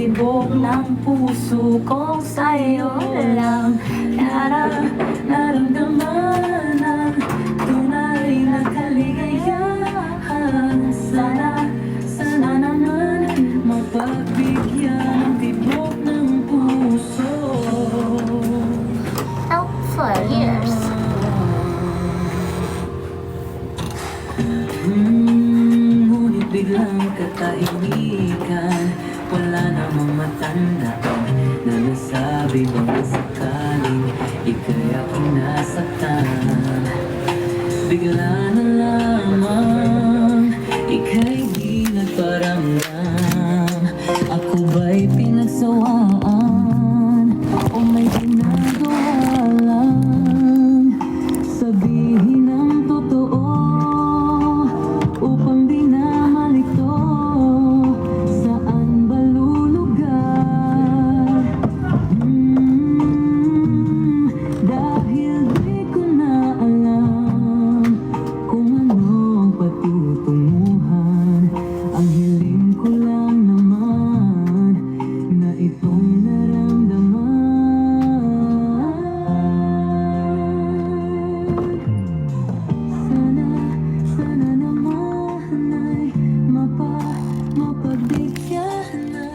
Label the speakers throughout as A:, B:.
A: tibok ng puso ko sa'yo lang naramdaman ang tunay na kaligayahan. Sana naman mapagbigyan ang tibok ng puso.
B: Out for years.
A: Ngunit biglang katahimikan, wala namang matandaan na nasabi bang sakaling ika'y aking nasaktan. Bigla na lamang ika'y di nagparamdam. Ako ba'y pinagsawaan o may ginagawa lang? Sabihin ang totoo upang di na malito. Saan ba lulugar? Dahil di ko na alam kung ano ang patutunguhan. Ang hiling ko lang naman na itong naramdaman. Sana naman ay mapagbigyan na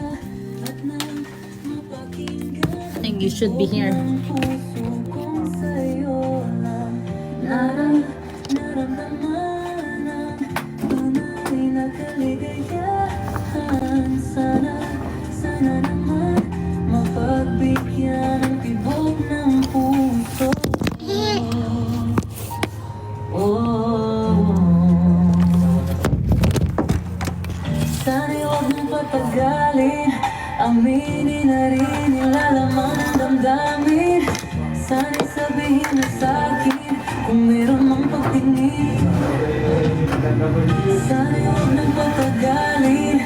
A: at nang mapakinggan.
B: I think you should be here.
A: Ang puso kong sa'yo lang naramdaman ang tunay na kaligayahan. Sana naman mapagbigyan ang tibok ng puso. Sana'y huwag mong patagalin, aminin na rin nilalaman ang damdamin. Sana'y sabihin na sa'kin kung meron mang pagtingin. Sana'y huwag mong patagalin,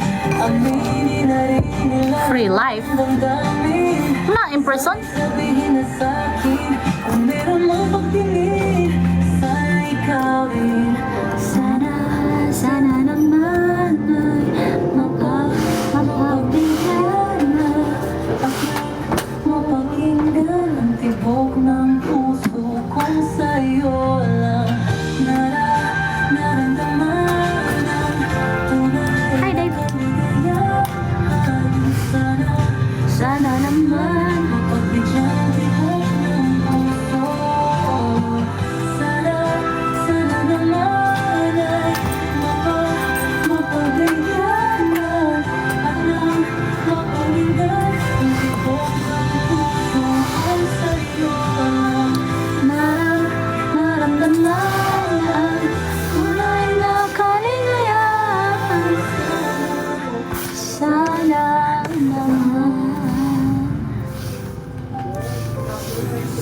A: aminin na rin nilalaman
B: Free life.
A: ang damdamin.
B: Not in person.
A: Sabihin na sa'kin kung meron mang pagtingin. Sana ikaw rin. Sana naman ay mapagbigyan na at mapakinggan ang tibok ng puso kung sa'yo lang naramdaman ang tunay
B: Hi,
A: na
B: Dave.
A: kaligayahan. Sana naman mapagbigyan ang tibok ng puso. Sana naman ay mapagbigyan na at nang mapakinggan ang tibok ng puso kung sa'yo lang naramdaman ang tunay na kaligayahan. Sana naman,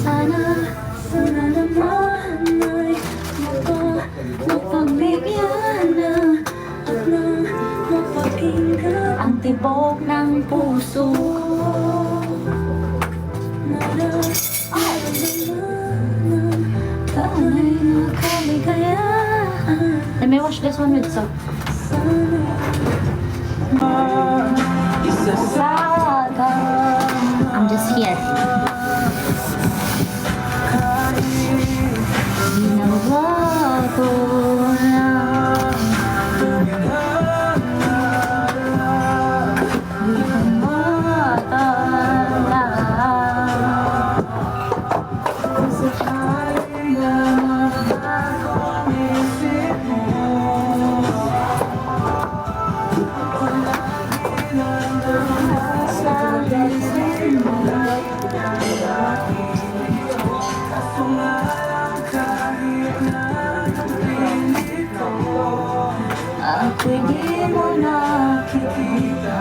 A: sana naman ay mapagbigyan na at nang mapakinggan ang tibok ng puso ko. Tunay na kaligayahan.
B: Let me watch this one with soap. I'm just here.
A: Ginawa ko lang di ka matala. Sa kaya magbago isip mo. Palagi lang sa isip mo. Kaso nga lang kahit na pilit ko, ako'y di mo nakikita.